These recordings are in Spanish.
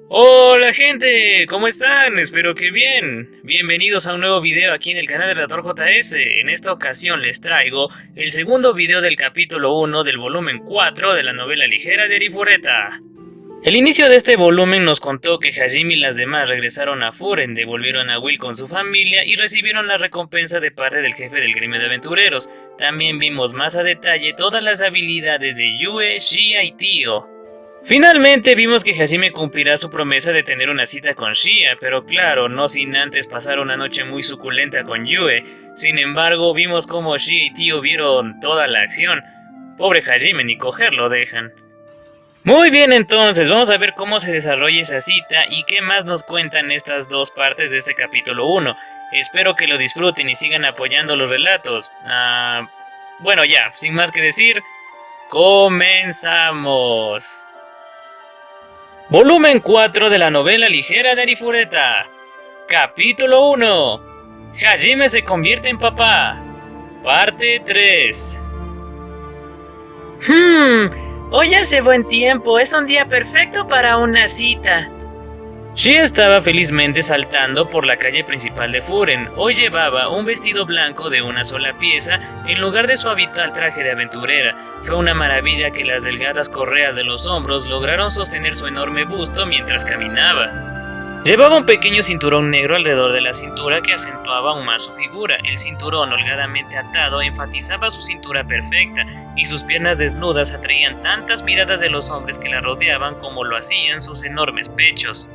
Hola gente, ¿cómo están? Espero que bien. Bienvenidos a un nuevo video aquí en el canal de Relator JS. En esta ocasión les traigo el segundo video del capítulo 1 del volumen 4 de la novela ligera de Arifureta. El inicio de este volumen nos contó que Hajime y las demás regresaron a Furen, devolvieron a Will con su familia y recibieron la recompensa de parte del jefe del gremio de aventureros. También vimos más a detalle todas las habilidades de Yue, Shia y Tio. Finalmente vimos que Hajime cumplirá su promesa de tener una cita con Shia, pero claro, no sin antes pasar una noche muy suculenta con Yue. Sin embargo, vimos cómo Shia y Tio vieron toda la acción. Pobre Hajime, ni cogerlo dejan. Muy bien, entonces, vamos a ver cómo se desarrolla esa cita y qué más nos cuentan estas dos partes de este capítulo 1. Espero que lo disfruten y sigan apoyando los relatos. Bueno, ya, sin más que decir, comenzamos. Volumen 4 de la novela ligera de Arifureta. Capítulo 1. Hajime se convierte en papá. Parte 3. Hoy hace buen tiempo, es un día perfecto para una cita. Shia estaba felizmente saltando por la calle principal de Furen. Hoy llevaba un vestido blanco de una sola pieza en lugar de su habitual traje de aventurera. Fue una maravilla que las delgadas correas de los hombros lograron sostener su enorme busto mientras caminaba. Llevaba un pequeño cinturón negro alrededor de la cintura que acentuaba aún más su figura. El cinturón holgadamente atado enfatizaba su cintura perfecta y sus piernas desnudas atraían tantas miradas de los hombres que la rodeaban como lo hacían sus enormes pechos.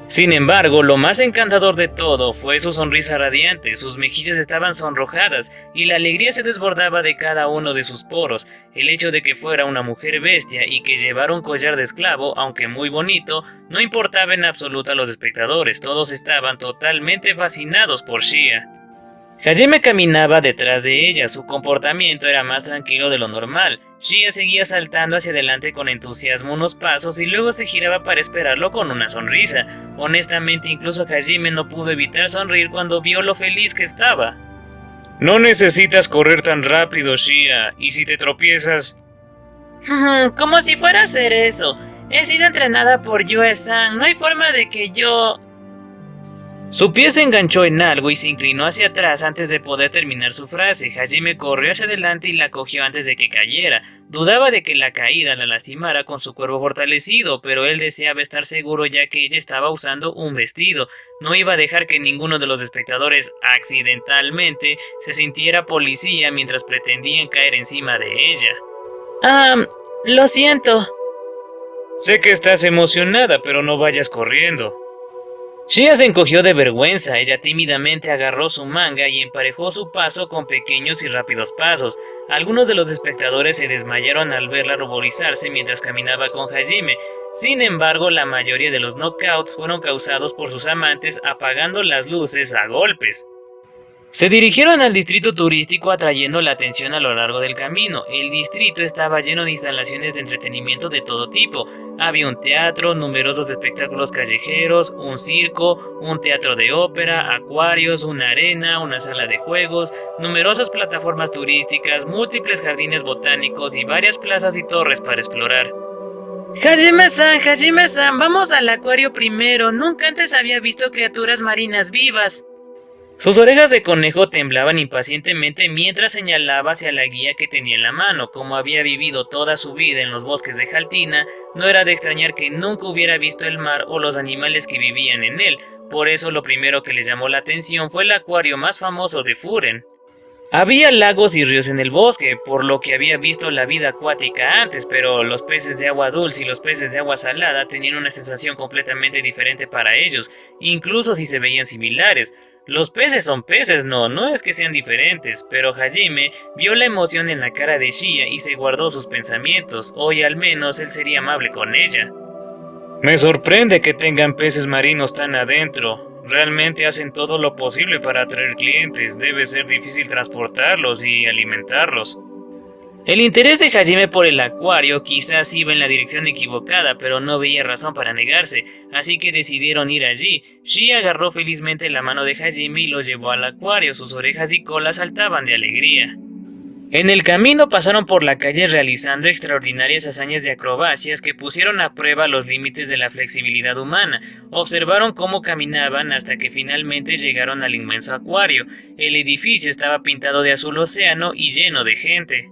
Sin embargo, lo más encantador de todo fue su sonrisa radiante. Sus mejillas estaban sonrojadas y la alegría se desbordaba de cada uno de sus poros. El hecho de que fuera una mujer bestia y que llevara un collar de esclavo, aunque muy bonito, no importaba en absoluto a los espectadores. Todos estaban totalmente fascinados por Shia. Hajime caminaba detrás de ella, su comportamiento era más tranquilo de lo normal. Shia seguía saltando hacia adelante con entusiasmo unos pasos y luego se giraba para esperarlo con una sonrisa. Honestamente, incluso Hajime no pudo evitar sonreír cuando vio lo feliz que estaba. No necesitas correr tan rápido, Shia, y si te tropiezas... Como si fuera a hacer eso. He sido entrenada por Yue-san, no hay forma de que yo... Su pie se enganchó en algo y se inclinó hacia atrás antes de poder terminar su frase. Hajime corrió hacia adelante y la cogió antes de que cayera. Dudaba de que la caída la lastimara con su cuerpo fortalecido, pero él deseaba estar seguro ya que ella estaba usando un vestido. No iba a dejar que ninguno de los espectadores accidentalmente se sintiera policía mientras pretendían caer encima de ella. Lo siento. Sé que estás emocionada, pero no vayas corriendo. Shia se encogió de vergüenza. Ella tímidamente agarró su manga y emparejó su paso con pequeños y rápidos pasos. Algunos de los espectadores se desmayaron al verla ruborizarse mientras caminaba con Hajime. Sin embargo, la mayoría de los knockouts fueron causados por sus amantes apagando las luces a golpes. Se dirigieron al distrito turístico atrayendo la atención a lo largo del camino. El distrito estaba lleno de instalaciones de entretenimiento de todo tipo. Había un teatro, numerosos espectáculos callejeros, un circo, un teatro de ópera, acuarios, una arena, una sala de juegos, numerosas plataformas turísticas, múltiples jardines botánicos y varias plazas y torres para explorar. Hajime-san, vamos al acuario primero. Nunca antes había visto criaturas marinas vivas. Sus orejas de conejo temblaban impacientemente mientras señalaba hacia la guía que tenía en la mano. Como había vivido toda su vida en los bosques de Jaltina, no era de extrañar que nunca hubiera visto el mar o los animales que vivían en él. Por eso lo primero que le llamó la atención fue el acuario más famoso de Furen. Había lagos y ríos en el bosque, por lo que había visto la vida acuática antes, pero los peces de agua dulce y los peces de agua salada tenían una sensación completamente diferente para ellos, incluso si se veían similares. Los peces son peces, no es que sean diferentes, pero Hajime vio la emoción en la cara de Shia y se guardó sus pensamientos. Hoy al menos él sería amable con ella. Me sorprende que tengan peces marinos tan adentro. Realmente hacen todo lo posible para atraer clientes. Debe ser difícil transportarlos y alimentarlos. El interés de Hajime por el acuario quizás iba en la dirección equivocada, pero no veía razón para negarse, así que decidieron ir allí. Shia agarró felizmente la mano de Hajime y lo llevó al acuario. Sus orejas y cola saltaban de alegría. En el camino pasaron por la calle realizando extraordinarias hazañas de acrobacias que pusieron a prueba los límites de la flexibilidad humana. Observaron cómo caminaban hasta que finalmente llegaron al inmenso acuario. El edificio estaba pintado de azul océano y lleno de gente.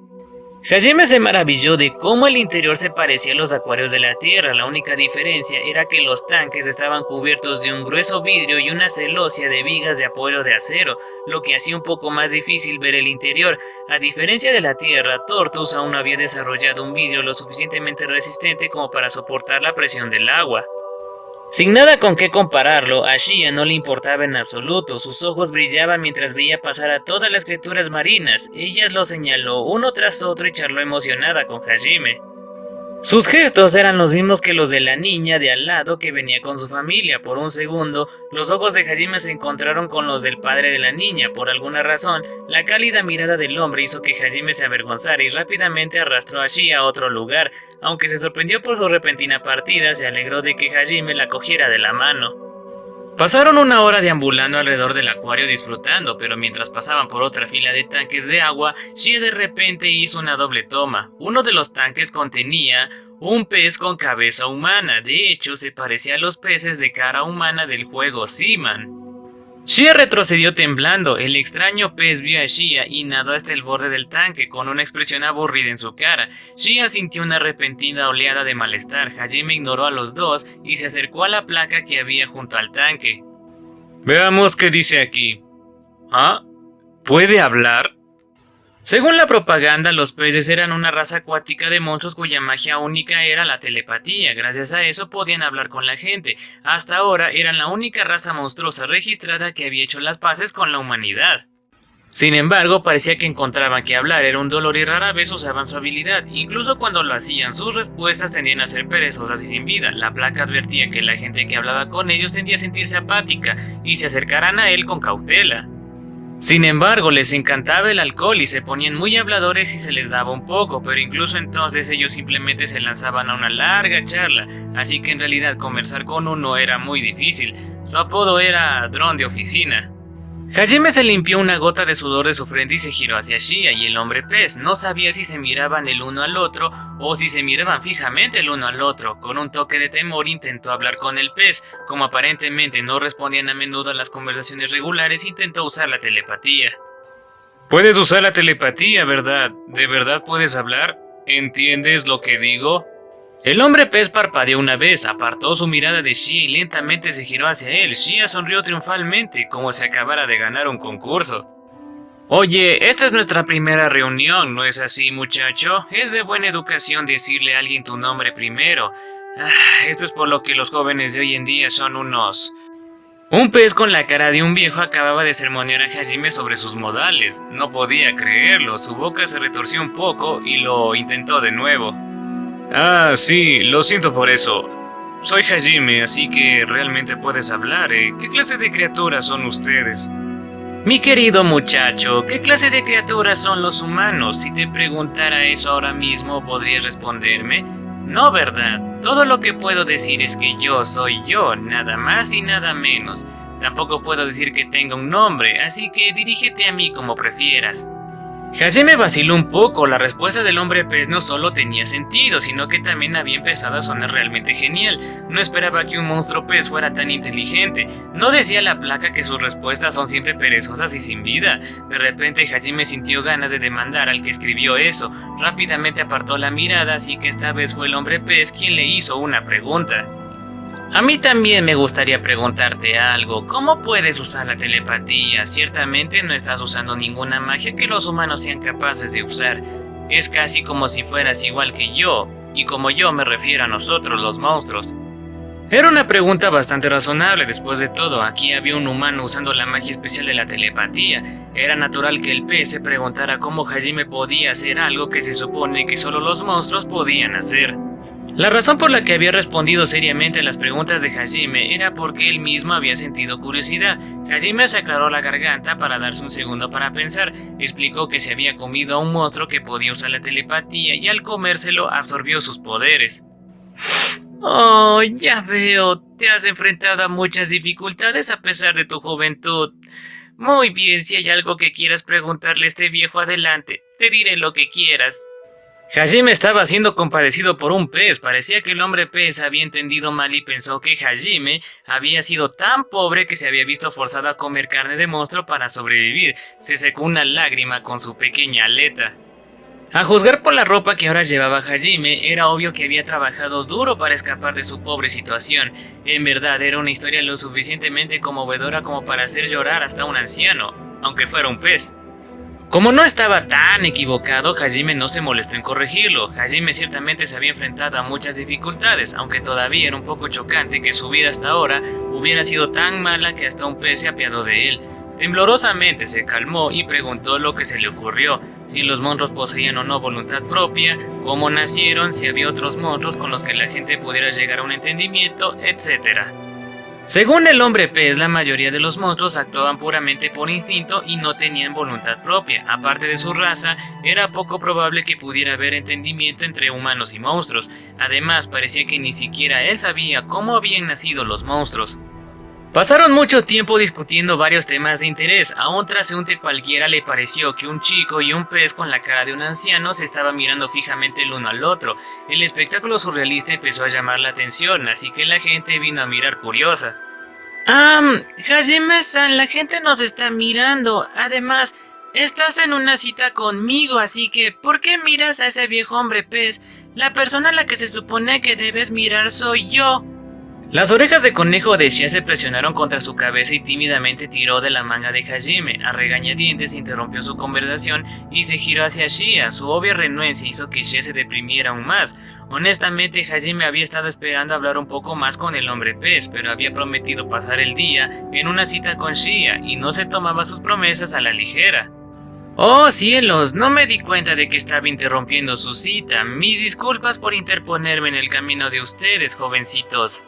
Hajime se maravilló de cómo el interior se parecía a los acuarios de la Tierra. La única diferencia era que los tanques estaban cubiertos de un grueso vidrio y una celosía de vigas de apoyo de acero, lo que hacía un poco más difícil ver el interior. A diferencia de la Tierra, Tortus aún no había desarrollado un vidrio lo suficientemente resistente como para soportar la presión del agua. Sin nada con qué compararlo, a Shia no le importaba en absoluto. Sus ojos brillaban mientras veía pasar a todas las criaturas marinas. Ella lo señaló uno tras otro y charló emocionada con Hajime. Sus gestos eran los mismos que los de la niña de al lado que venía con su familia. Por un segundo, los ojos de Hajime se encontraron con los del padre de la niña. Por alguna razón, la cálida mirada del hombre hizo que Hajime se avergonzara y rápidamente arrastró a Shia a otro lugar. Aunque se sorprendió por su repentina partida, se alegró de que Hajime la cogiera de la mano. Pasaron una hora deambulando alrededor del acuario disfrutando, pero mientras pasaban por otra fila de tanques de agua, Shia de repente hizo una doble toma. Uno de los tanques contenía un pez con cabeza humana. De hecho, se parecía a los peces de cara humana del juego Seaman. Shia retrocedió temblando. El extraño pez vio a Shia y nadó hasta el borde del tanque con una expresión aburrida en su cara. Shia sintió una repentina oleada de malestar. Hajime ignoró a los dos y se acercó a la placa que había junto al tanque. Veamos qué dice aquí. ¿Ah? ¿Puede hablar? Según la propaganda, los peces eran una raza acuática de monstruos cuya magia única era la telepatía. Gracias a eso podían hablar con la gente. Hasta ahora eran la única raza monstruosa registrada que había hecho las paces con la humanidad. Sin embargo, parecía que encontraban que hablar era un dolor y rara vez usaban su habilidad. Incluso cuando lo hacían, sus respuestas tendían a ser perezosas y sin vida. La placa advertía que la gente que hablaba con ellos tendía a sentirse apática y se acercaran a él con cautela. Sin embargo, les encantaba el alcohol y se ponían muy habladores si se les daba un poco, pero incluso entonces ellos simplemente se lanzaban a una larga charla, así que en realidad conversar con uno era muy difícil. Su apodo era dron de oficina. Hajime se limpió una gota de sudor de su frente y se giró hacia Shia y el hombre pez. No sabía si se miraban el uno al otro o si se miraban fijamente el uno al otro. Con un toque de temor intentó hablar con el pez. Como aparentemente no respondían a menudo a las conversaciones regulares, intentó usar la telepatía. Puedes usar la telepatía, ¿verdad? ¿De verdad puedes hablar? ¿Entiendes lo que digo? El hombre pez parpadeó una vez, apartó su mirada de Shia y lentamente se giró hacia él. Shia sonrió triunfalmente, como si acabara de ganar un concurso. Oye, esta es nuestra primera reunión, ¿no es así, muchacho? Es de buena educación decirle a alguien tu nombre primero. Esto es por lo que los jóvenes de hoy en día son unos... Un pez con la cara de un viejo acababa de sermonear a Hajime sobre sus modales. No podía creerlo, su boca se retorció un poco y lo intentó de nuevo. Ah, sí, lo siento por eso. Soy Hajime, así que realmente puedes hablar, ¿eh? ¿Qué clase de criaturas son ustedes? Mi querido muchacho, ¿qué clase de criaturas son los humanos? Si te preguntara eso ahora mismo, ¿podrías responderme? No, ¿verdad? Todo lo que puedo decir es que yo soy yo, nada más y nada menos. Tampoco puedo decir que tenga un nombre, así que dirígete a mí como prefieras. Hajime vaciló un poco. La respuesta del hombre pez no solo tenía sentido, sino que también había empezado a sonar realmente genial. No esperaba que un monstruo pez fuera tan inteligente. No decía la placa que sus respuestas son siempre perezosas y sin vida. De repente Hajime sintió ganas de demandar al que escribió eso. Rápidamente apartó la mirada, así que esta vez fue el hombre pez quien le hizo una pregunta. A mí también me gustaría preguntarte algo. ¿Cómo puedes usar la telepatía? Ciertamente no estás usando ninguna magia que los humanos sean capaces de usar. Es casi como si fueras igual que yo, y como yo me refiero a nosotros los monstruos. Era una pregunta bastante razonable. Después de todo, aquí había un humano usando la magia especial de la telepatía. Era natural que el pez se preguntara cómo Hajime podía hacer algo que se supone que solo los monstruos podían hacer. La razón por la que había respondido seriamente a las preguntas de Hajime era porque él mismo había sentido curiosidad. Hajime se aclaró la garganta para darse un segundo para pensar. Explicó que se había comido a un monstruo que podía usar la telepatía y al comérselo absorbió sus poderes. Oh, ya veo, te has enfrentado a muchas dificultades a pesar de tu juventud. Muy bien, si hay algo que quieras preguntarle a este viejo, adelante. Te diré lo que quieras. Hajime estaba siendo compadecido por un pez. Parecía que el hombre pez había entendido mal y pensó que Hajime había sido tan pobre que se había visto forzado a comer carne de monstruo para sobrevivir. Se secó una lágrima con su pequeña aleta. A juzgar por la ropa que ahora llevaba Hajime, era obvio que había trabajado duro para escapar de su pobre situación. En verdad, era una historia lo suficientemente conmovedora como para hacer llorar hasta un anciano, aunque fuera un pez. Como no estaba tan equivocado, Hajime no se molestó en corregirlo. Hajime ciertamente se había enfrentado a muchas dificultades, aunque todavía era un poco chocante que su vida hasta ahora hubiera sido tan mala que hasta un pez se apiadó de él. Temblorosamente se calmó y preguntó lo que se le ocurrió, si los monstruos poseían o no voluntad propia, cómo nacieron, si había otros monstruos con los que la gente pudiera llegar a un entendimiento, etc. Según el hombre pez, la mayoría de los monstruos actuaban puramente por instinto y no tenían voluntad propia. Aparte de su raza, era poco probable que pudiera haber entendimiento entre humanos y monstruos. Además, parecía que ni siquiera él sabía cómo habían nacido los monstruos. Pasaron mucho tiempo discutiendo varios temas de interés. A un transeúnte cualquiera le pareció que un chico y un pez con la cara de un anciano se estaban mirando fijamente el uno al otro. El espectáculo surrealista empezó a llamar la atención, así que la gente vino a mirar curiosa. Hajime-san, la gente nos está mirando. Además, estás en una cita conmigo, así que ¿por qué miras a ese viejo hombre pez? La persona a la que se supone que debes mirar soy yo. Las orejas de conejo de Shia se presionaron contra su cabeza y tímidamente tiró de la manga de Hajime. A regañadientes interrumpió su conversación y se giró hacia Shia. Su obvia renuencia hizo que Shia se deprimiera aún más. Honestamente, Hajime había estado esperando hablar un poco más con el hombre pez, pero había prometido pasar el día en una cita con Shia y no se tomaba sus promesas a la ligera. Oh cielos, no me di cuenta de que estaba interrumpiendo su cita. Mis disculpas por interponerme en el camino de ustedes, jovencitos.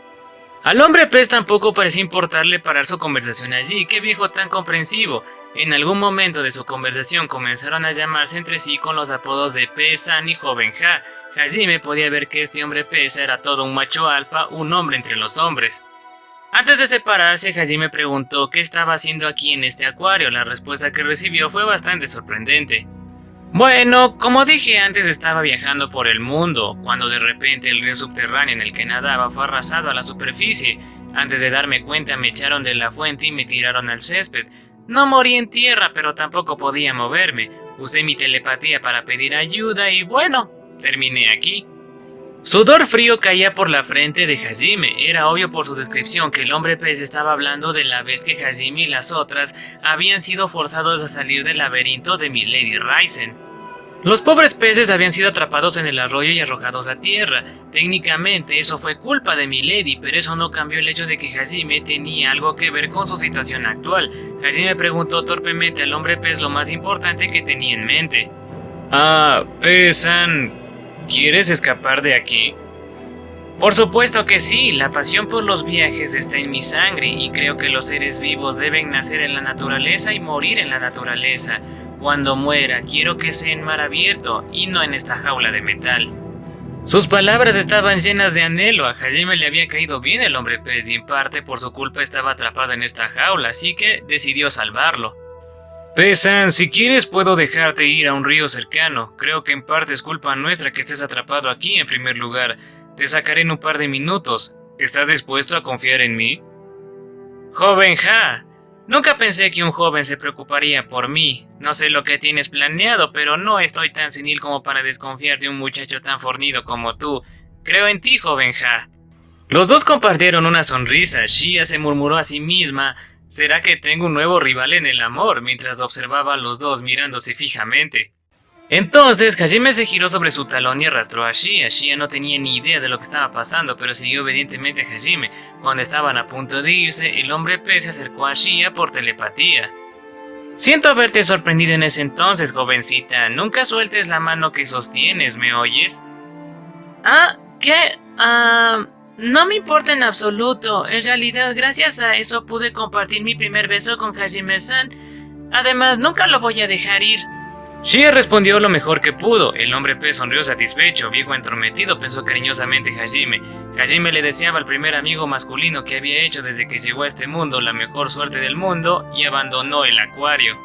Al hombre pez tampoco parecía importarle parar su conversación allí. ¡Qué viejo tan comprensivo! En algún momento de su conversación comenzaron a llamarse entre sí con los apodos de Pez-san y Joven Ja. Hajime podía ver que este hombre pez era todo un macho alfa, un hombre entre los hombres. Antes de separarse, Hajime preguntó qué estaba haciendo aquí en este acuario. La respuesta que recibió fue bastante sorprendente. Bueno, como dije antes, estaba viajando por el mundo, cuando de repente el río subterráneo en el que nadaba fue arrasado a la superficie. Antes de darme cuenta me echaron de la fuente y me tiraron al césped. No morí en tierra, pero tampoco podía moverme. Usé mi telepatía para pedir ayuda y bueno, terminé aquí. Sudor frío caía por la frente de Hajime. Era obvio por su descripción que el hombre pez estaba hablando de la vez que Hajime y las otras habían sido forzados a salir del laberinto de Milady Raizen. Los pobres peces habían sido atrapados en el arroyo y arrojados a tierra. Técnicamente eso fue culpa de Milady, pero eso no cambió el hecho de que Hajime tenía algo que ver con su situación actual. Hajime preguntó torpemente al hombre pez lo más importante que tenía en mente. Pez-san, ¿quieres escapar de aquí? Por supuesto que sí, la pasión por los viajes está en mi sangre y creo que los seres vivos deben nacer en la naturaleza y morir en la naturaleza. Cuando muera, quiero que sea en mar abierto y no en esta jaula de metal. Sus palabras estaban llenas de anhelo. A Hajime le había caído bien el hombre pez y en parte por su culpa estaba atrapado en esta jaula, así que decidió salvarlo. Pez-san, si quieres puedo dejarte ir a un río cercano. Creo que en parte es culpa nuestra que estés atrapado aquí en primer lugar. Te sacaré en un par de minutos. ¿Estás dispuesto a confiar en mí? Joven Ja, nunca pensé que un joven se preocuparía por mí. No sé lo que tienes planeado, pero no estoy tan senil como para desconfiar de un muchacho tan fornido como tú. Creo en ti, joven Ja. Los dos compartieron una sonrisa. Shia se murmuró a sí misma: ¿será que tengo un nuevo rival en el amor? Mientras observaba a los dos mirándose fijamente. Entonces Hajime se giró sobre su talón y arrastró a Shia. Shia no tenía ni idea de lo que estaba pasando, pero siguió obedientemente a Hajime. Cuando estaban a punto de irse, el hombre pez se acercó a Shia por telepatía. Siento haberte sorprendido en ese entonces, jovencita. Nunca sueltes la mano que sostienes, ¿me oyes? ¿Qué? No me importa en absoluto. En realidad, gracias a eso pude compartir mi primer beso con Hajime-san. Además, nunca lo voy a dejar ir. Shia respondió lo mejor que pudo. El hombre pez sonrió satisfecho. Viejo entrometido, pensó cariñosamente Hajime. Hajime le deseaba al primer amigo masculino que había hecho desde que llegó a este mundo la mejor suerte del mundo y abandonó el acuario.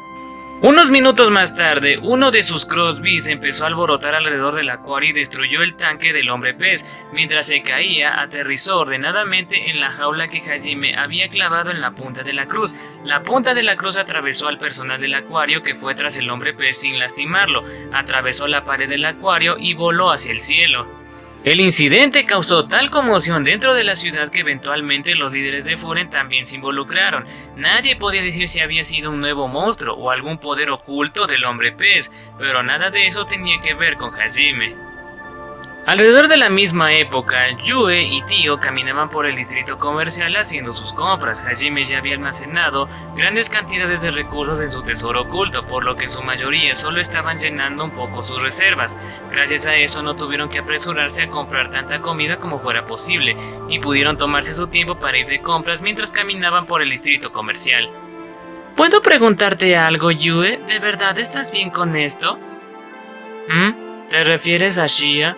Unos minutos más tarde, uno de sus Crosbys empezó a alborotar alrededor del acuario y destruyó el tanque del hombre pez. Mientras se caía, aterrizó ordenadamente en la jaula que Hajime había clavado en la punta de la cruz. La punta de la cruz atravesó al personal del acuario que fue tras el hombre pez sin lastimarlo, atravesó la pared del acuario y voló hacia el cielo. El incidente causó tal conmoción dentro de la ciudad que eventualmente los líderes de Furen también se involucraron. Nadie podía decir si había sido un nuevo monstruo o algún poder oculto del hombre pez, pero nada de eso tenía que ver con Hajime. Alrededor de la misma época, Yue y Tio caminaban por el distrito comercial haciendo sus compras. Hajime ya había almacenado grandes cantidades de recursos en su tesoro oculto, por lo que su mayoría solo estaban llenando un poco sus reservas. Gracias a eso no tuvieron que apresurarse a comprar tanta comida como fuera posible, y pudieron tomarse su tiempo para ir de compras mientras caminaban por el distrito comercial. ¿Puedo preguntarte algo, Yue? ¿De verdad estás bien con esto? ¿Te refieres a Shia?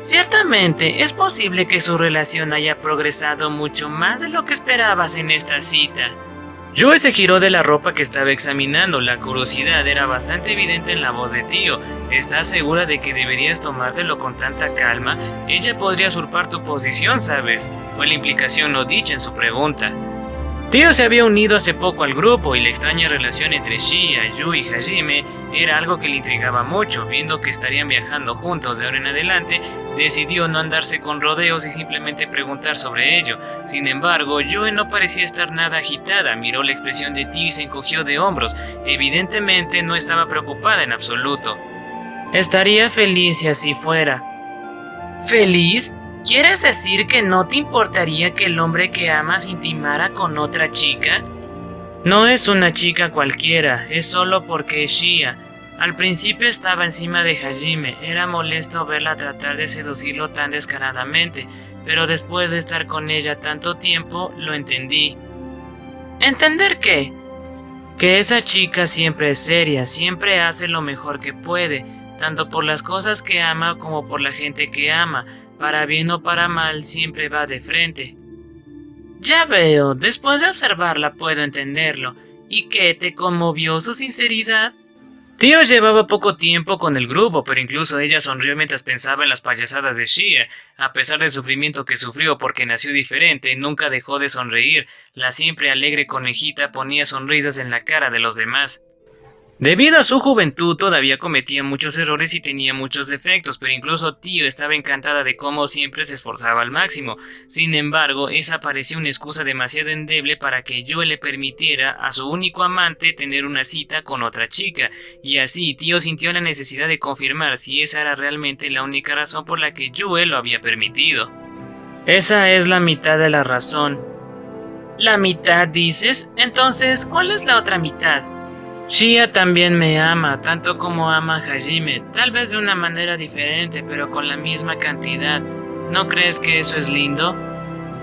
Ciertamente, es posible que su relación haya progresado mucho más de lo que esperabas en esta cita. Yue se giró de la ropa que estaba examinando. La curiosidad era bastante evidente en la voz de Tio. ¿Estás segura de que deberías tomártelo con tanta calma? Ella podría usurpar tu posición, ¿sabes? Fue la implicación no dicha en su pregunta. Tio se había unido hace poco al grupo y la extraña relación entre Shia, Yue y Hajime era algo que le intrigaba mucho. Viendo que estarían viajando juntos de ahora en adelante, decidió no andarse con rodeos y simplemente preguntar sobre ello. Sin embargo, Yue no parecía estar nada agitada. Miró la expresión de Tio y se encogió de hombros. Evidentemente no estaba preocupada en absoluto. Estaría feliz si así fuera. ¿Feliz? ¿Quieres decir que no te importaría que el hombre que amas intimara con otra chica? No es una chica cualquiera, es solo porque es Shia. Al principio estaba encima de Hajime, era molesto verla tratar de seducirlo tan descaradamente, pero después de estar con ella tanto tiempo, lo entendí. ¿Entender qué? Que esa chica siempre es seria, siempre hace lo mejor que puede, tanto por las cosas que ama como por la gente que ama. Para bien o para mal, siempre va de frente. Ya veo, después de observarla puedo entenderlo. ¿Y qué te conmovió su sinceridad? Tio llevaba poco tiempo con el grupo, pero incluso ella sonrió mientras pensaba en las payasadas de Shia. A pesar del sufrimiento que sufrió porque nació diferente, nunca dejó de sonreír. La siempre alegre conejita ponía sonrisas en la cara de los demás. Debido a su juventud todavía cometía muchos errores y tenía muchos defectos, pero incluso Tio estaba encantada de cómo siempre se esforzaba al máximo. Sin embargo, esa parecía una excusa demasiado endeble para que Yue le permitiera a su único amante tener una cita con otra chica, y así Tio sintió la necesidad de confirmar si esa era realmente la única razón por la que Yue lo había permitido. Esa es la mitad de la razón. ¿La mitad dices? Entonces, ¿cuál es la otra mitad? Shia también me ama, tanto como ama a Hajime, tal vez de una manera diferente, pero con la misma cantidad. ¿No crees que eso es lindo?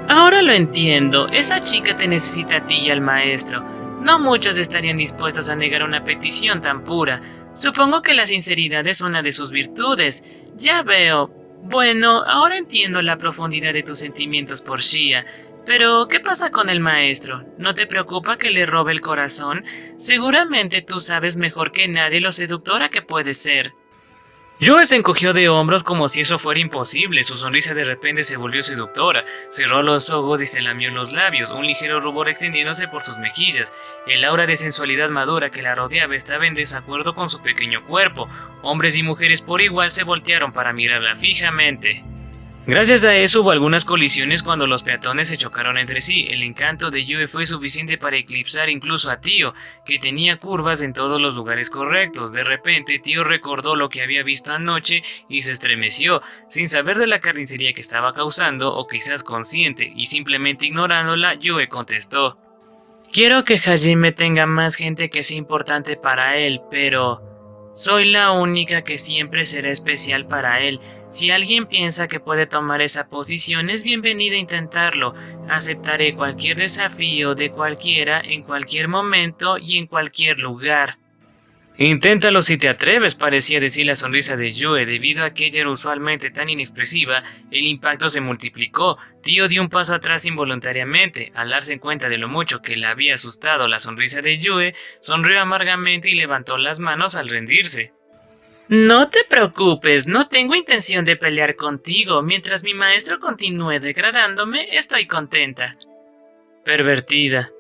Ahora lo entiendo, esa chica te necesita a ti y al maestro. No muchos estarían dispuestos a negar una petición tan pura. Supongo que la sinceridad es una de sus virtudes. Ya veo. Bueno, ahora entiendo la profundidad de tus sentimientos por Shia. Pero, ¿qué pasa con el maestro? ¿No te preocupa que le robe el corazón? Seguramente tú sabes mejor que nadie lo seductora que puede ser. Yue se encogió de hombros como si eso fuera imposible. Su sonrisa de repente se volvió seductora. Cerró los ojos y se lamió los labios, un ligero rubor extendiéndose por sus mejillas. El aura de sensualidad madura que la rodeaba estaba en desacuerdo con su pequeño cuerpo. Hombres y mujeres por igual se voltearon para mirarla fijamente. Gracias a eso hubo algunas colisiones cuando los peatones se chocaron entre sí. El encanto de Yue fue suficiente para eclipsar incluso a Tio, que tenía curvas en todos los lugares correctos. De repente Tio recordó lo que había visto anoche y se estremeció, sin saber de la carnicería que estaba causando o quizás consciente, y simplemente ignorándola, Yue contestó: Quiero que Hajime tenga más gente que sea importante para él, pero soy la única que siempre será especial para él. Si alguien piensa que puede tomar esa posición, es bienvenida a intentarlo. Aceptaré cualquier desafío de cualquiera, en cualquier momento y en cualquier lugar. Inténtalo si te atreves, parecía decir la sonrisa de Yue. Debido a que ella era usualmente tan inexpresiva, el impacto se multiplicó. Tío dio un paso atrás involuntariamente. Al darse cuenta de lo mucho que le había asustado la sonrisa de Yue, sonrió amargamente y levantó las manos al rendirse. No te preocupes, no tengo intención de pelear contigo. Mientras mi maestro continúe degradándome, estoy contenta. Pervertida.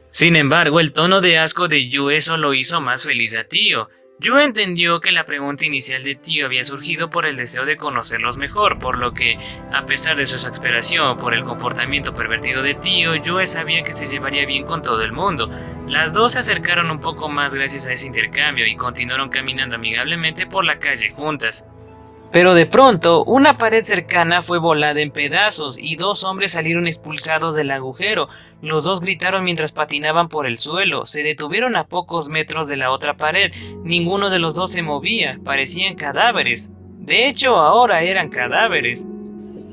Sin embargo, el tono de asco de Yue solo hizo más feliz a Tío. Yue entendió que la pregunta inicial de Tío había surgido por el deseo de conocerlos mejor, por lo que, a pesar de su exasperación por el comportamiento pervertido de Tío, Yue sabía que se llevaría bien con todo el mundo. Las dos se acercaron un poco más gracias a ese intercambio y continuaron caminando amigablemente por la calle juntas. Pero de pronto, una pared cercana fue volada en pedazos y dos hombres salieron expulsados del agujero. Los dos gritaron mientras patinaban por el suelo. Se detuvieron a pocos metros de la otra pared. Ninguno de los dos se movía. Parecían cadáveres. De hecho, ahora eran cadáveres.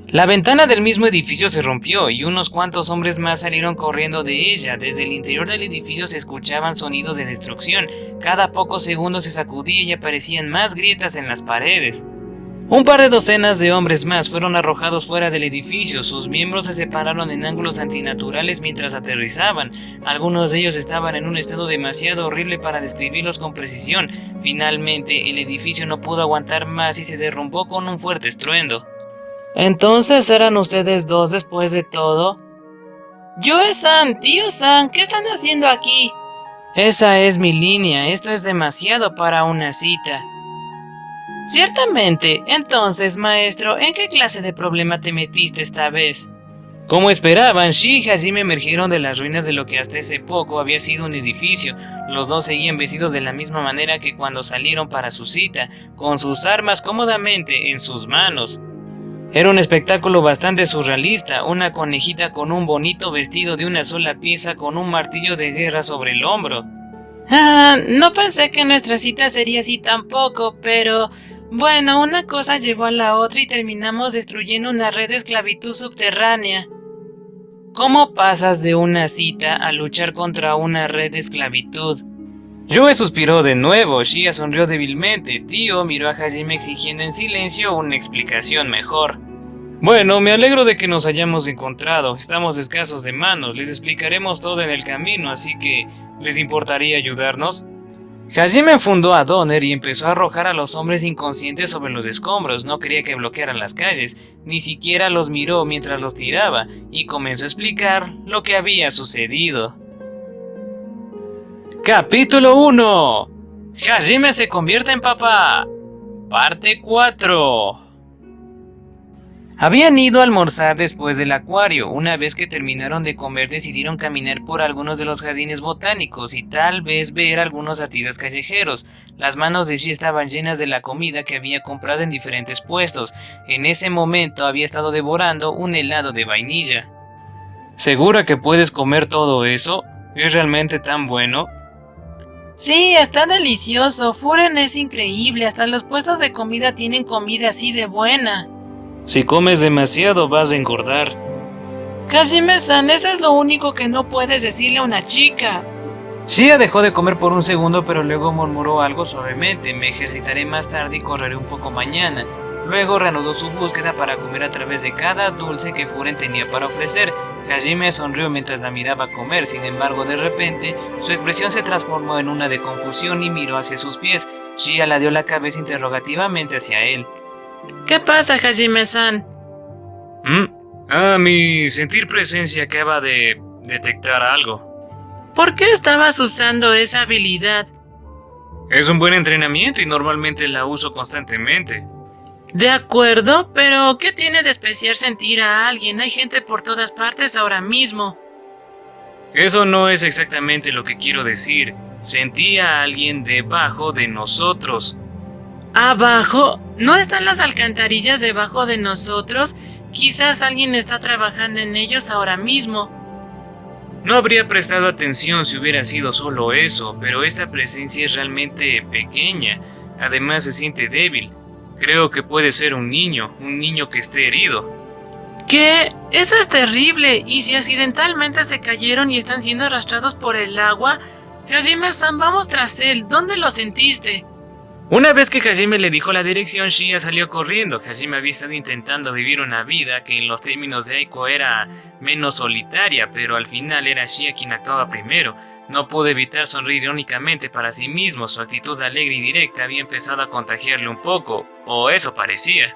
La ventana del mismo edificio se rompió y unos cuantos hombres más salieron corriendo de ella. Desde el interior del edificio se escuchaban sonidos de destrucción. Cada pocos segundos se sacudía y aparecían más grietas en las paredes. Un par de docenas de hombres más fueron arrojados fuera del edificio. Sus miembros se separaron en ángulos antinaturales mientras aterrizaban. Algunos de ellos estaban en un estado demasiado horrible para describirlos con precisión. Finalmente, el edificio no pudo aguantar más y se derrumbó con un fuerte estruendo. ¿Entonces eran ustedes dos después de todo? Yue-san, tío-san, ¿qué están haciendo aquí? Esa es mi línea. Esto es demasiado para una cita. Ciertamente. Entonces, maestro, ¿en qué clase de problema te metiste esta vez? Como esperaban, Shi y Hajime emergieron de las ruinas de lo que hasta hace poco había sido un edificio. Los dos seguían vestidos de la misma manera que cuando salieron para su cita, con sus armas cómodamente en sus manos. Era un espectáculo bastante surrealista, una conejita con un bonito vestido de una sola pieza con un martillo de guerra sobre el hombro. No pensé que nuestra cita sería así tampoco, pero bueno, una cosa llevó a la otra y terminamos destruyendo una red de esclavitud subterránea. ¿Cómo pasas de una cita a luchar contra una red de esclavitud? Yue suspiró de nuevo, Shia sonrió débilmente, Tío miró a Hajime exigiendo en silencio una explicación mejor. Bueno, me alegro de que nos hayamos encontrado, estamos escasos de manos, les explicaremos todo en el camino, así que, ¿les importaría ayudarnos? Hajime fundó a Donner y empezó a arrojar a los hombres inconscientes sobre los escombros, no quería que bloquearan las calles, ni siquiera los miró mientras los tiraba, y comenzó a explicar lo que había sucedido. Capítulo 1. Hajime se convierte en papá. Parte 4. Habían ido a almorzar después del acuario. Una vez que terminaron de comer decidieron caminar por algunos de los jardines botánicos y tal vez ver algunos artistas callejeros. Las manos de Shi estaban llenas de la comida que había comprado en diferentes puestos. En ese momento había estado devorando un helado de vainilla. ¿Segura que puedes comer todo eso? ¿Es realmente tan bueno? Sí, está delicioso. Furen es increíble. Hasta los puestos de comida tienen comida así de buena. Si comes demasiado vas a engordar. Hajime-san, eso es lo único que no puedes decirle a una chica. Shia dejó de comer por un segundo, pero luego murmuró algo suavemente. Me ejercitaré más tarde y correré un poco mañana. Luego reanudó su búsqueda para comer a través de cada dulce que Furen tenía para ofrecer. Hajime sonrió mientras la miraba comer, sin embargo de repente su expresión se transformó en una de confusión y miró hacia sus pies. Shia la dio la cabeza interrogativamente hacia él. ¿Qué pasa, Hajime-san? Mi sentir presencia acaba de detectar algo. ¿Por qué estabas usando esa habilidad? Es un buen entrenamiento y normalmente la uso constantemente. De acuerdo, pero ¿qué tiene de especial sentir a alguien? Hay gente por todas partes ahora mismo. Eso no es exactamente lo que quiero decir. Sentí a alguien debajo de nosotros. ¿Abajo? ¿No están las alcantarillas debajo de nosotros? Quizás alguien está trabajando en ellos ahora mismo. No habría prestado atención si hubiera sido solo eso, pero esta presencia es realmente pequeña. Además se siente débil. Creo que puede ser un niño que esté herido. ¿Qué? Eso es terrible. ¿Y si accidentalmente se cayeron y están siendo arrastrados por el agua? Hajime-san, vamos tras él. ¿Dónde lo sentiste? Una vez que Hajime le dijo la dirección, Shia salió corriendo. Hajime había estado intentando vivir una vida que en los términos de Aiko era menos solitaria, pero al final era Shia quien actuaba primero. No pudo evitar sonreír irónicamente para sí mismo. Su actitud alegre y directa había empezado a contagiarle un poco, o eso parecía.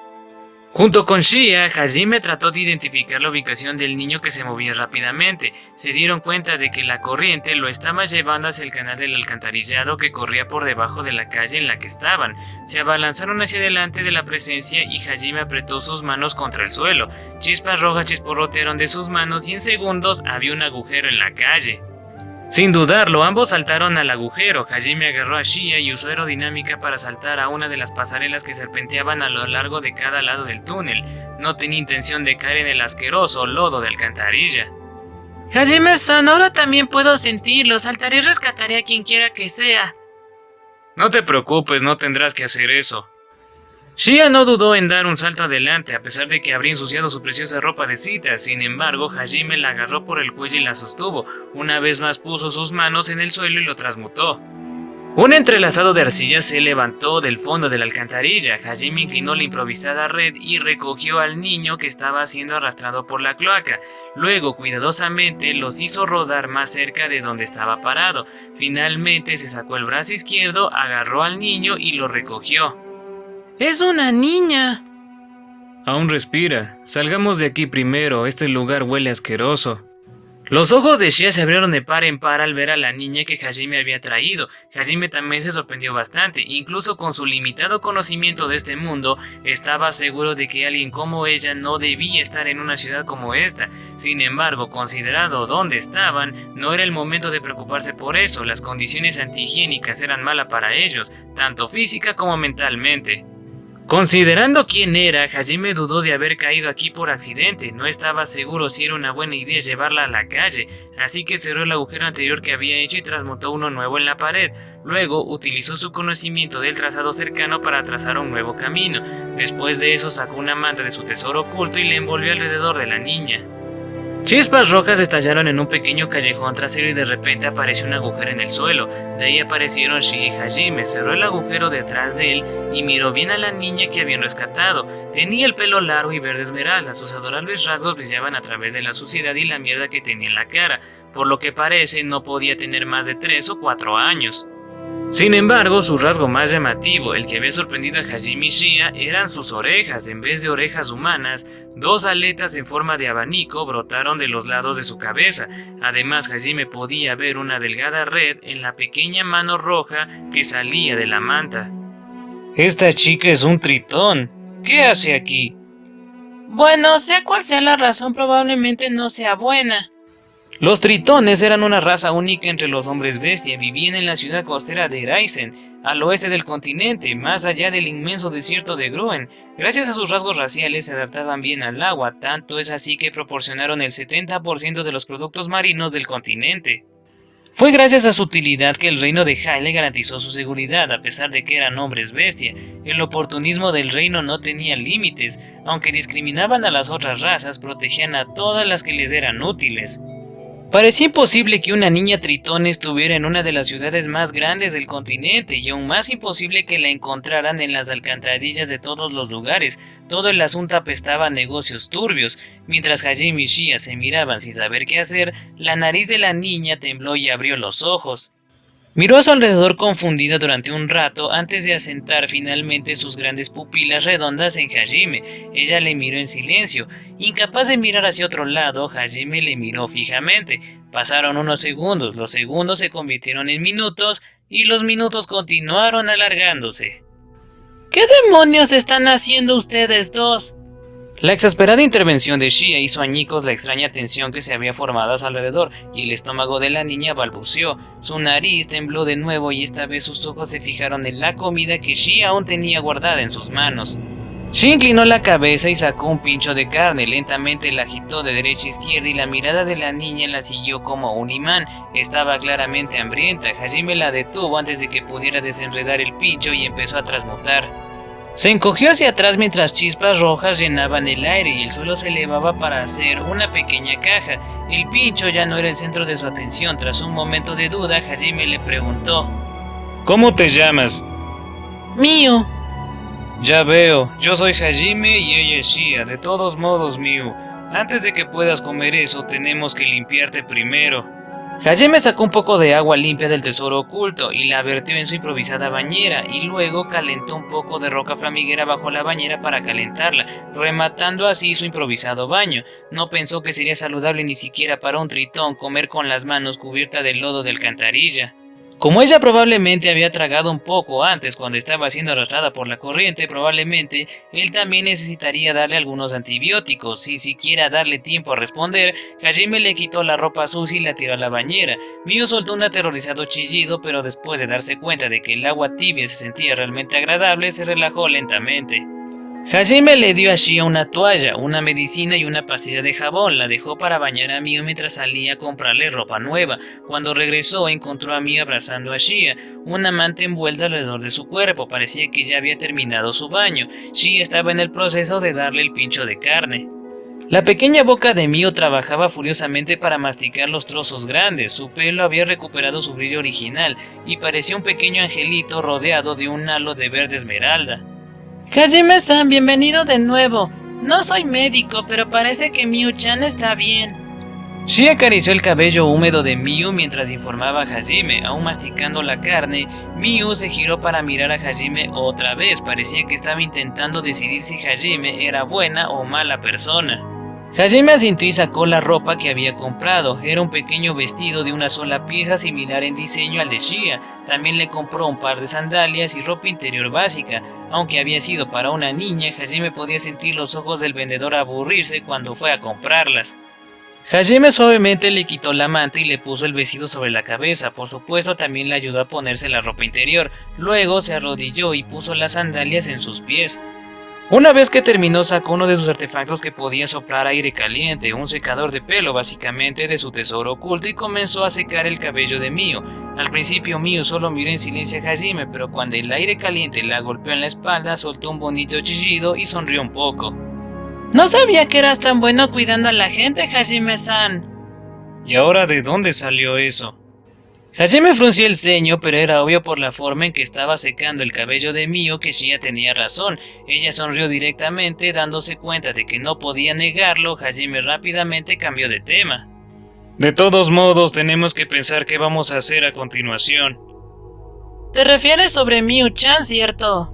Junto con Shia, Hajime trató de identificar la ubicación del niño que se movía rápidamente. Se dieron cuenta de que la corriente lo estaba llevando hacia el canal del alcantarillado que corría por debajo de la calle en la que estaban. Se abalanzaron hacia delante de la presencia y Hajime apretó sus manos contra el suelo. Chispas rojas chisporrotearon de sus manos y en segundos había un agujero en la calle. Sin dudarlo, ambos saltaron al agujero. Hajime agarró a Shia y usó aerodinámica para saltar a una de las pasarelas que serpenteaban a lo largo de cada lado del túnel. No tenía intención de caer en el asqueroso lodo de alcantarilla. Hajime-san, ahora también puedo sentirlo. Saltaré y rescataré a quien quiera que sea. No te preocupes, no tendrás que hacer eso. Shia no dudó en dar un salto adelante, a pesar de que habría ensuciado su preciosa ropa de cita. Sin embargo, Hajime la agarró por el cuello y la sostuvo. Una vez más puso sus manos en el suelo y lo transmutó. Un entrelazado de arcilla se levantó del fondo de la alcantarilla. Hajime inclinó la improvisada red y recogió al niño que estaba siendo arrastrado por la cloaca. Luego, cuidadosamente, los hizo rodar más cerca de donde estaba parado. Finalmente, se sacó el brazo izquierdo, agarró al niño y lo recogió. ¡Es una niña! Aún respira. Salgamos de aquí primero, este lugar huele asqueroso. Los ojos de Shia se abrieron de par en par al ver a la niña que Hajime había traído. Hajime también se sorprendió bastante, incluso con su limitado conocimiento de este mundo, estaba seguro de que alguien como ella no debía estar en una ciudad como esta. Sin embargo, considerado dónde estaban, no era el momento de preocuparse por eso. Las condiciones antihigiénicas eran malas para ellos, tanto física como mentalmente. Considerando quién era, Hajime dudó de haber caído aquí por accidente. No estaba seguro si era una buena idea llevarla a la calle, así que cerró el agujero anterior que había hecho y transmutó uno nuevo en la pared. Luego utilizó su conocimiento del trazado cercano para trazar un nuevo camino. Después de eso sacó una manta de su tesoro oculto y le envolvió alrededor de la niña. Chispas rojas estallaron en un pequeño callejón trasero y de repente apareció un agujero en el suelo. De ahí aparecieron Shia y Hajime. Cerró el agujero detrás de él y miró bien a la niña que habían rescatado. Tenía el pelo largo y verde esmeralda. Sus adorables rasgos brillaban a través de la suciedad y la mierda que tenía en la cara. Por lo que parece, no podía tener más de 3 o 4 años. Sin embargo, su rasgo más llamativo, el que había sorprendido a Hajime y Shia, eran sus orejas. En vez de orejas humanas, 2 aletas en forma de abanico brotaron de los lados de su cabeza. Además, Hajime podía ver una delgada red en la pequeña mano roja que salía de la manta. Esta chica es un tritón. ¿Qué hace aquí? Bueno, sea cual sea la razón, probablemente no sea buena. Los tritones eran una raza única entre los hombres bestia. Vivían en la ciudad costera de Eraisen, al oeste del continente, más allá del inmenso desierto de Gruen. Gracias a sus rasgos raciales se adaptaban bien al agua, tanto es así que proporcionaron el 70% de los productos marinos del continente. Fue gracias a su utilidad que el reino de Hylia garantizó su seguridad, a pesar de que eran hombres bestia. El oportunismo del reino no tenía límites. Aunque discriminaban a las otras razas, protegían a todas las que les eran útiles. Parecía imposible que una niña tritón estuviera en una de las ciudades más grandes del continente, y aún más imposible que la encontraran en las alcantarillas de todos los lugares. Todo el asunto apestaba a negocios turbios. Mientras Hajime y Shia se miraban sin saber qué hacer, la nariz de la niña tembló y abrió los ojos. Miró a su alrededor confundida durante un rato antes de asentar finalmente sus grandes pupilas redondas en Hajime. Ella le miró en silencio. Incapaz de mirar hacia otro lado, Hajime le miró fijamente. Pasaron unos segundos, los segundos se convirtieron en minutos y los minutos continuaron alargándose. ¿Qué demonios están haciendo ustedes dos? La exasperada intervención de Shia hizo añicos la extraña tensión que se había formado a su alrededor, y el estómago de la niña balbuceó. Su nariz tembló de nuevo y esta vez sus ojos se fijaron en la comida que Shia aún tenía guardada en sus manos. Shia inclinó la cabeza y sacó un pincho de carne. Lentamente la agitó de derecha a izquierda y la mirada de la niña la siguió como un imán. Estaba claramente hambrienta. Hajime la detuvo antes de que pudiera desenredar el pincho y empezó a transmutar. Se encogió hacia atrás mientras chispas rojas llenaban el aire y el suelo se elevaba para hacer una pequeña caja. El pincho ya no era el centro de su atención. Tras un momento de duda, Hajime le preguntó: ¿Cómo te llamas? Miu. Ya veo, yo soy Hajime y ella es Shia. De todos modos, Miu, antes de que puedas comer eso, tenemos que limpiarte primero. Hajime sacó un poco de agua limpia del tesoro oculto y la vertió en su improvisada bañera y luego calentó un poco de roca flamiguera bajo la bañera para calentarla, rematando así su improvisado baño. No pensó que sería saludable ni siquiera para un tritón comer con las manos cubiertas del lodo de alcantarilla. Como ella probablemente había tragado un poco antes cuando estaba siendo arrastrada por la corriente, probablemente él también necesitaría darle algunos antibióticos. Sin siquiera darle tiempo a responder, Hajime le quitó la ropa sucia y la tiró a la bañera. Miu soltó un aterrorizado chillido, pero después de darse cuenta de que el agua tibia se sentía realmente agradable, se relajó lentamente. Hajime le dio a Shia una toalla, una medicina y una pastilla de jabón. La dejó para bañar a Miu mientras salía a comprarle ropa nueva. Cuando regresó, encontró a Miu abrazando a Shia, una manta envuelta alrededor de su cuerpo. Parecía que ya había terminado su baño. Shia estaba en el proceso de darle el pincho de carne. La pequeña boca de Miu trabajaba furiosamente para masticar los trozos grandes. Su pelo había recuperado su brillo original y parecía un pequeño angelito rodeado de un halo de verde esmeralda. Hajime-san, bienvenido de nuevo. No soy médico, pero parece que Miu-chan está bien. Shia acarició el cabello húmedo de Miu mientras informaba a Hajime. Aún masticando la carne, Miu se giró para mirar a Hajime otra vez. Parecía que estaba intentando decidir si Hajime era buena o mala persona. Hajime asintió y sacó la ropa que había comprado. Era un pequeño vestido de una sola pieza similar en diseño al de Shia. También le compró un par de sandalias y ropa interior básica. Aunque había sido para una niña, Hajime podía sentir los ojos del vendedor aburrirse cuando fue a comprarlas. Hajime suavemente le quitó la manta y le puso el vestido sobre la cabeza. Por supuesto, también le ayudó a ponerse la ropa interior. Luego se arrodilló y puso las sandalias en sus pies. Una vez que terminó, sacó uno de sus artefactos que podía soplar aire caliente, un secador de pelo básicamente de su tesoro oculto, y comenzó a secar el cabello de Miu. Al principio Miu solo miró en silencio a Hajime, pero cuando el aire caliente la golpeó en la espalda, soltó un bonito chillido y sonrió un poco. No sabía que eras tan bueno cuidando a la gente, Hajime-san. ¿Y ahora de dónde salió eso? Hajime frunció el ceño, pero era obvio por la forma en que estaba secando el cabello de Miu que Shia tenía razón. Ella sonrió directamente, dándose cuenta de que no podía negarlo. Hajime rápidamente cambió de tema. De todos modos, tenemos que pensar qué vamos a hacer a continuación. ¿Te refieres sobre Miu-chan, cierto?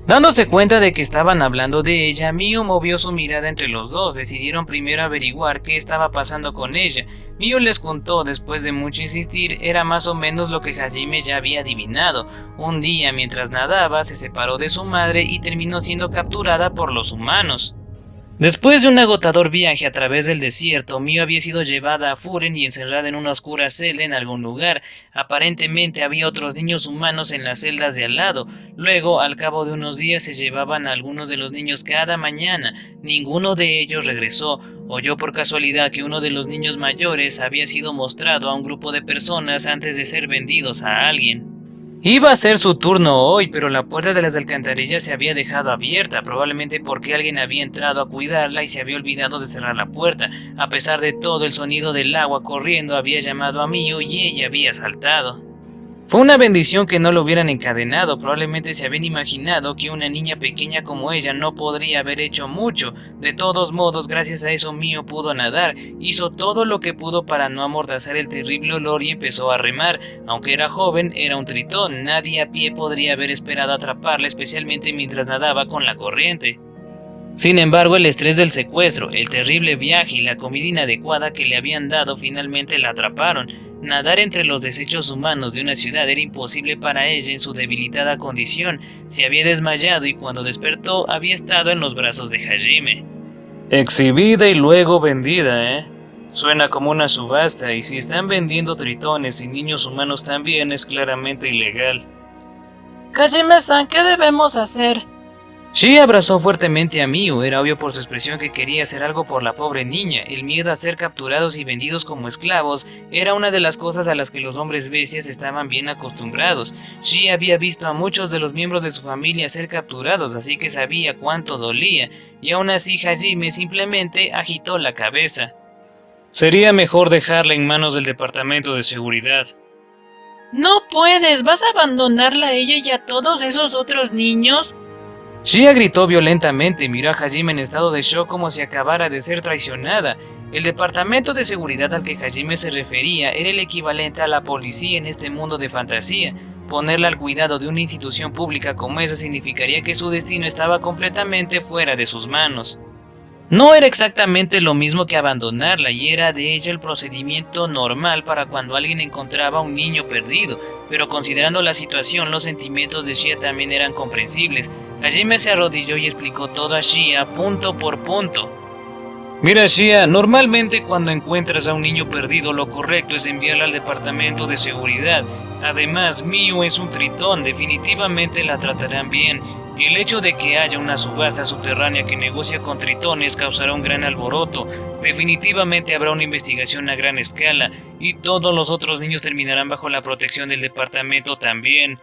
Dándose cuenta de que estaban hablando de ella, Miu movió su mirada entre los dos. Decidieron primero averiguar qué estaba pasando con ella. Miu les contó, después de mucho insistir, era más o menos lo que Hajime ya había adivinado. Un día, mientras nadaba, se separó de su madre y terminó siendo capturada por los humanos. Después de un agotador viaje a través del desierto, Miu había sido llevada a Furen y encerrada en una oscura celda en algún lugar. Aparentemente había otros niños humanos en las celdas de al lado. Luego, al cabo de unos días, se llevaban a algunos de los niños cada mañana. Ninguno de ellos regresó. Oyó por casualidad que uno de los niños mayores había sido mostrado a un grupo de personas antes de ser vendidos a alguien. Iba a ser su turno hoy, pero la puerta de las alcantarillas se había dejado abierta, probablemente porque alguien había entrado a cuidarla y se había olvidado de cerrar la puerta. A pesar de todo, el sonido del agua corriendo había llamado a Miu y ella había saltado. Fue una bendición que no lo hubieran encadenado. Probablemente se habían imaginado que una niña pequeña como ella no podría haber hecho mucho. De todos modos, gracias a eso Miu pudo nadar. Hizo todo lo que pudo para no amordazar el terrible olor y empezó a remar. Aunque era joven, era un tritón. Nadie a pie podría haber esperado atraparla, especialmente mientras nadaba con la corriente. Sin embargo, el estrés del secuestro, el terrible viaje y la comida inadecuada que le habían dado finalmente la atraparon. Nadar entre los desechos humanos de una ciudad era imposible para ella en su debilitada condición. Se había desmayado y cuando despertó había estado en los brazos de Hajime. Exhibida y luego vendida, ¿eh? Suena como una subasta, y si están vendiendo tritones y niños humanos también es claramente ilegal. Hajime-san, ¿qué debemos hacer? Shi abrazó fuertemente a Miu. Era obvio por su expresión que quería hacer algo por la pobre niña. El miedo a ser capturados y vendidos como esclavos era una de las cosas a las que los hombres bestias estaban bien acostumbrados. Shi había visto a muchos de los miembros de su familia ser capturados, así que sabía cuánto dolía, y aún así Hajime simplemente agitó la cabeza. Sería mejor dejarla en manos del departamento de seguridad. No puedes, ¿vas a abandonarla a ella y a todos esos otros niños? Shia gritó violentamente y miró a Hajime en estado de shock como si acabara de ser traicionada. El departamento de seguridad al que Hajime se refería era el equivalente a la policía en este mundo de fantasía. Ponerla al cuidado de una institución pública como esa significaría que su destino estaba completamente fuera de sus manos. No era exactamente lo mismo que abandonarla, y era de hecho el procedimiento normal para cuando alguien encontraba a un niño perdido, pero considerando la situación, los sentimientos de Shia también eran comprensibles. Hajime se arrodilló y explicó todo a Shia punto por punto. Mira Shia, normalmente cuando encuentras a un niño perdido lo correcto es enviarlo al departamento de seguridad. Además, Miu es un tritón, definitivamente la tratarán bien. Y el hecho de que haya una subasta subterránea que negocia con tritones causará un gran alboroto. Definitivamente habrá una investigación a gran escala y todos los otros niños terminarán bajo la protección del departamento también.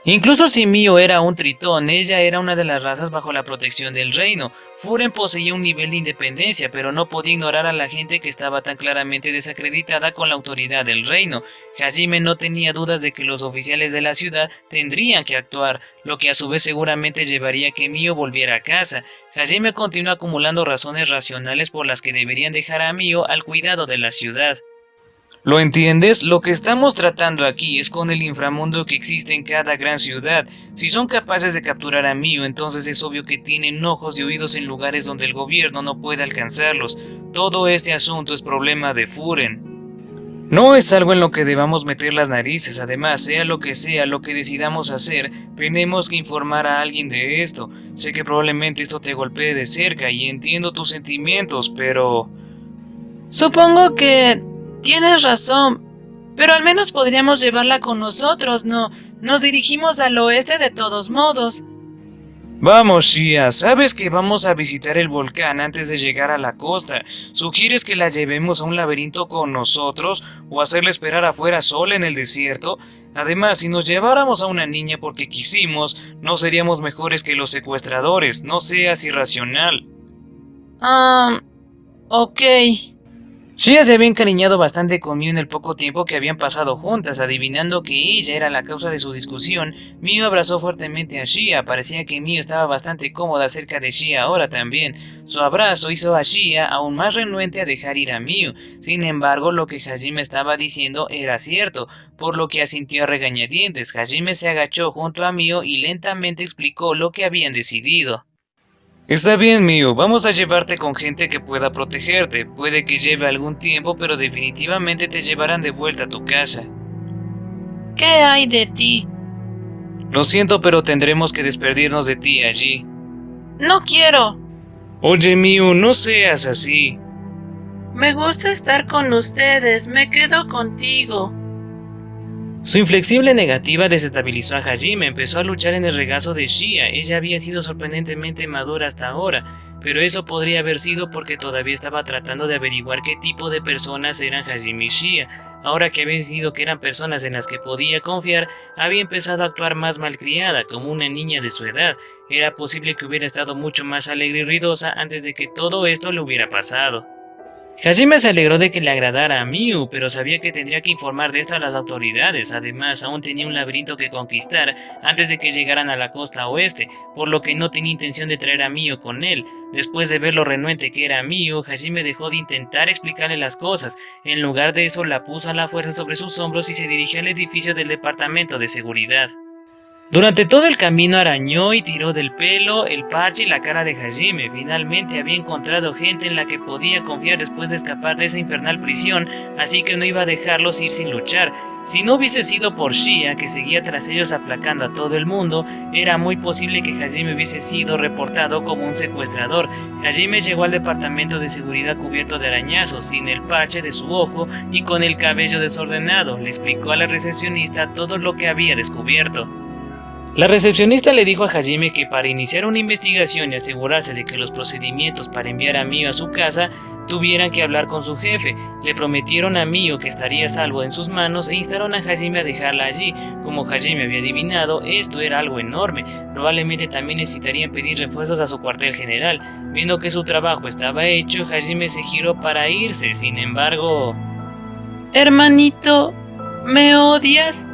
Incluso si Mio era un tritón, ella era una de las razas bajo la protección del reino. Furen poseía un nivel de independencia, pero no podía ignorar a la gente que estaba tan claramente desacreditada con la autoridad del reino. Hajime no tenía dudas de que los oficiales de la ciudad tendrían que actuar, lo que a su vez seguramente llevaría a que Mio volviera a casa. Hajime continuó acumulando razones racionales por las que deberían dejar a Mio al cuidado de la ciudad. ¿Lo entiendes? Lo que estamos tratando aquí es con el inframundo que existe en cada gran ciudad. Si son capaces de capturar a Mio, entonces es obvio que tienen ojos y oídos en lugares donde el gobierno no puede alcanzarlos. Todo este asunto es problema de Furen. No es algo en lo que debamos meter las narices. Además, sea lo que decidamos hacer, tenemos que informar a alguien de esto. Sé que probablemente esto te golpee de cerca y entiendo tus sentimientos, pero... Supongo que... tienes razón, pero al menos podríamos llevarla con nosotros, ¿no? Nos dirigimos al oeste de todos modos. Vamos, Shia, sabes que vamos a visitar el volcán antes de llegar a la costa. ¿Sugieres que la llevemos a un laberinto con nosotros o hacerla esperar afuera sola en el desierto? Además, si nos lleváramos a una niña porque quisimos, no seríamos mejores que los secuestradores. No seas irracional. Ok. Shia se había encariñado bastante con Mio en el poco tiempo que habían pasado juntas. Adivinando que ella era la causa de su discusión, Mio abrazó fuertemente a Shia. Parecía que Mio estaba bastante cómoda cerca de Shia ahora también. Su abrazo hizo a Shia aún más renuente a dejar ir a Mio. Sin embargo, lo que Hajime estaba diciendo era cierto, por lo que asintió a regañadientes. Hajime se agachó junto a Mio y lentamente explicó lo que habían decidido. Está bien, Mio, vamos a llevarte con gente que pueda protegerte. Puede que lleve algún tiempo, pero definitivamente te llevarán de vuelta a tu casa. ¿Qué hay de ti? Lo siento, pero tendremos que despedirnos de ti allí. No quiero. Oye, Mio, no seas así. Me gusta estar con ustedes, me quedo contigo. Su inflexible negativa desestabilizó a Hajime. Empezó a luchar en el regazo de Shia. Ella había sido sorprendentemente madura hasta ahora, pero eso podría haber sido porque todavía estaba tratando de averiguar qué tipo de personas eran Hajime y Shia. Ahora que había decidido que eran personas en las que podía confiar, había empezado a actuar más malcriada, como una niña de su edad. Era posible que hubiera estado mucho más alegre y ruidosa antes de que todo esto le hubiera pasado. Hajime se alegró de que le agradara a Miu, pero sabía que tendría que informar de esto a las autoridades. Además, aún tenía un laberinto que conquistar antes de que llegaran a la costa oeste, por lo que no tenía intención de traer a Miu con él. Después de ver lo renuente que era Miu, Hajime dejó de intentar explicarle las cosas. En lugar de eso, la puso a la fuerza sobre sus hombros y se dirigió al edificio del departamento de seguridad. Durante todo el camino arañó y tiró del pelo, el parche y la cara de Hajime. Finalmente había encontrado gente en la que podía confiar después de escapar de esa infernal prisión, así que no iba a dejarlos ir sin luchar. Si no hubiese sido por Shia, que seguía tras ellos aplacando a todo el mundo, era muy posible que Hajime hubiese sido reportado como un secuestrador. Hajime llegó al departamento de seguridad cubierto de arañazos, sin el parche de su ojo y con el cabello desordenado. Le explicó a la recepcionista todo lo que había descubierto. La recepcionista le dijo a Hajime que para iniciar una investigación y asegurarse de que los procedimientos para enviar a Mio a su casa tuvieran que hablar con su jefe. Le prometieron a Mio que estaría a salvo en sus manos e instaron a Hajime a dejarla allí. Como Hajime había adivinado, esto era algo enorme. Probablemente también necesitarían pedir refuerzos a su cuartel general. Viendo que su trabajo estaba hecho, Hajime se giró para irse. Sin embargo... Hermanito, ¿me odias?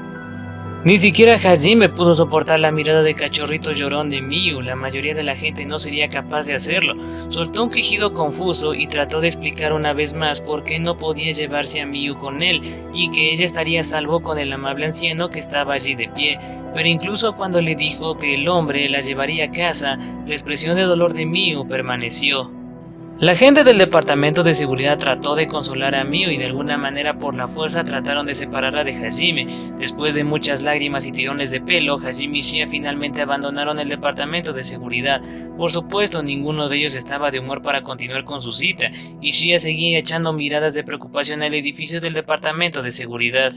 Ni siquiera Hajime pudo soportar la mirada de cachorrito llorón de Miu. La mayoría de la gente no sería capaz de hacerlo. Soltó un quejido confuso y trató de explicar una vez más por qué no podía llevarse a Miu con él y que ella estaría a salvo con el amable anciano que estaba allí de pie. Pero incluso cuando le dijo que el hombre la llevaría a casa, la expresión de dolor de Miu permaneció. La gente del departamento de seguridad trató de consolar a Mio y de alguna manera por la fuerza trataron de separarla de Hajime. Después de muchas lágrimas y tirones de pelo, Hajime y Shia finalmente abandonaron el departamento de seguridad. Por supuesto, ninguno de ellos estaba de humor para continuar con su cita, y Shia seguía echando miradas de preocupación al edificio del departamento de seguridad.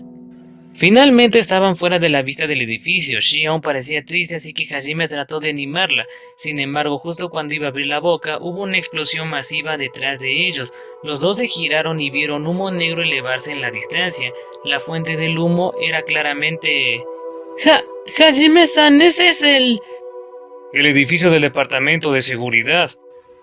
Finalmente estaban fuera de la vista del edificio. Shia aún parecía triste, así que Hajime trató de animarla. Sin embargo, justo cuando iba a abrir la boca, hubo una explosión masiva detrás de ellos. Los dos se giraron y vieron humo negro elevarse en la distancia. La fuente del humo era claramente... Hajime-san, ese es el edificio del departamento de seguridad.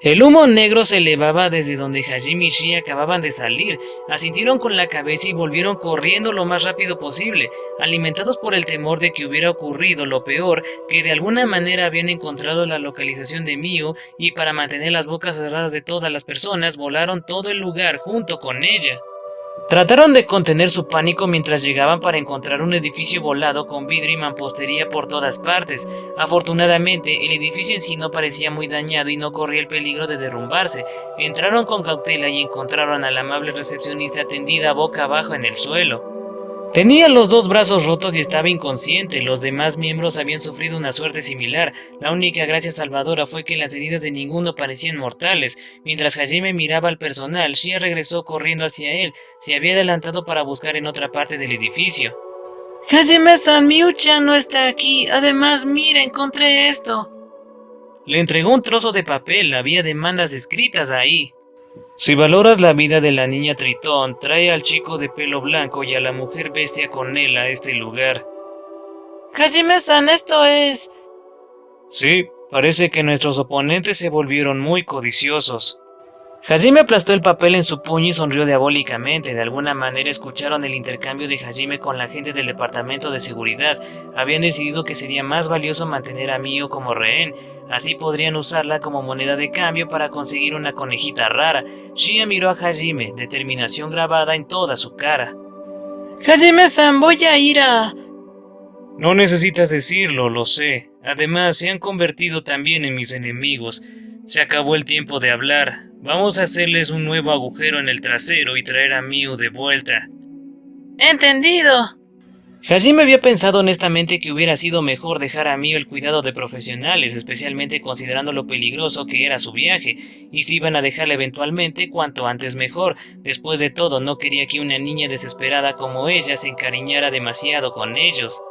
El humo negro se elevaba desde donde Hajime y Shia acababan de salir. Asintieron con la cabeza y volvieron corriendo lo más rápido posible, alimentados por el temor de que hubiera ocurrido lo peor, que de alguna manera habían encontrado la localización de Mio, y para mantener las bocas cerradas de todas las personas, volaron todo el lugar junto con ella. Trataron de contener su pánico mientras llegaban para encontrar un edificio volado con vidrio y mampostería por todas partes. Afortunadamente, el edificio en sí no parecía muy dañado y no corría el peligro de derrumbarse. Entraron con cautela y encontraron a la amable recepcionista tendida boca abajo en el suelo. Tenía los dos brazos rotos y estaba inconsciente. Los demás miembros habían sufrido una suerte similar. La única gracia salvadora fue que las heridas de ninguno parecían mortales. Mientras Hajime miraba al personal, Shia regresó corriendo hacia él. Se había adelantado para buscar en otra parte del edificio. Hajime-san, Miu-chan no está aquí. Además, mira, encontré esto. Le entregó un trozo de papel. Había demandas escritas ahí. Si valoras la vida de la niña Tritón, trae al chico de pelo blanco y a la mujer bestia con él a este lugar. Hajime-san, esto es... Sí, parece que nuestros oponentes se volvieron muy codiciosos. Hajime aplastó el papel en su puño y sonrió diabólicamente. De alguna manera escucharon el intercambio de Hajime con la gente del departamento de seguridad. Habían decidido que sería más valioso mantener a Mio como rehén. Así podrían usarla como moneda de cambio para conseguir una conejita rara. Shia miró a Hajime, determinación grabada en toda su cara. Hajime-san, voy a ir a... No necesitas decirlo, lo sé. Además, se han convertido también en mis enemigos. Se acabó el tiempo de hablar. Vamos a hacerles un nuevo agujero en el trasero y traer a Mio de vuelta. Entendido. Hajime había pensado honestamente que hubiera sido mejor dejar a Mio el cuidado de profesionales, especialmente considerando lo peligroso que era su viaje, y si iban a dejarla eventualmente, cuanto antes mejor. Después de todo, no quería que una niña desesperada como ella se encariñara demasiado con ellos.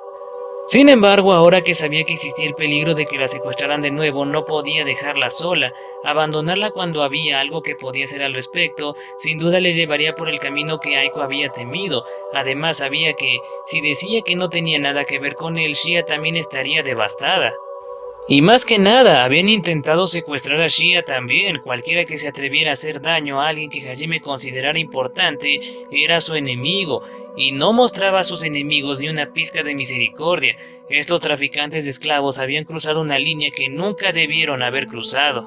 Sin embargo, ahora que sabía que existía el peligro de que la secuestraran de nuevo, no podía dejarla sola. Abandonarla cuando había algo que podía hacer al respecto, sin duda le llevaría por el camino que Aiko había temido. Además, sabía que, si decía que no tenía nada que ver con él, Shia también estaría devastada. Y más que nada, habían intentado secuestrar a Shia también. Cualquiera que se atreviera a hacer daño a alguien que Hajime considerara importante era su enemigo, y no mostraba a sus enemigos ni una pizca de misericordia. Estos traficantes de esclavos habían cruzado una línea que nunca debieron haber cruzado.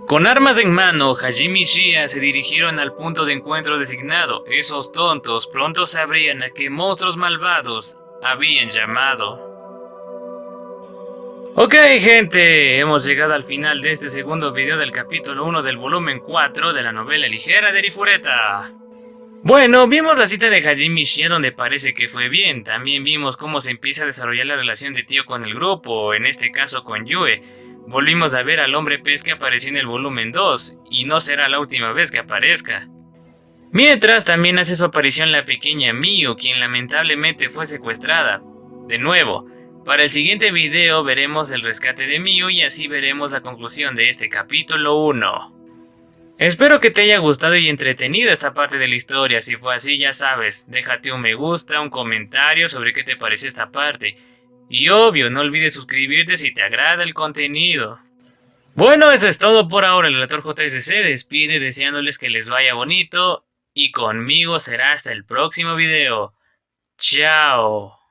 Con armas en mano, Hajime y Shia se dirigieron al punto de encuentro designado. Esos tontos pronto sabrían a qué monstruos malvados habían llamado. Ok, gente, hemos llegado al final de este segundo video del capítulo 1 del volumen 4 de la novela ligera de Arifureta. Bueno, vimos la cita de Hajime y Shia donde parece que fue bien. También vimos cómo se empieza a desarrollar la relación de Tio con el grupo, en este caso con Yue. Volvimos a ver al hombre pez que apareció en el volumen 2, y no será la última vez que aparezca. Mientras, también hace su aparición la pequeña Miu, quien lamentablemente fue secuestrada. De nuevo, Para el siguiente video veremos el rescate de Miu y así veremos la conclusión de este capítulo 1. Espero que te haya gustado y entretenido esta parte de la historia. Si fue así, ya sabes, déjate un me gusta, un comentario sobre qué te pareció esta parte. Y obvio, no olvides suscribirte si te agrada el contenido. Bueno, eso es todo por ahora. El relator JS se despide deseándoles que les vaya bonito y conmigo será hasta el próximo video. Chao.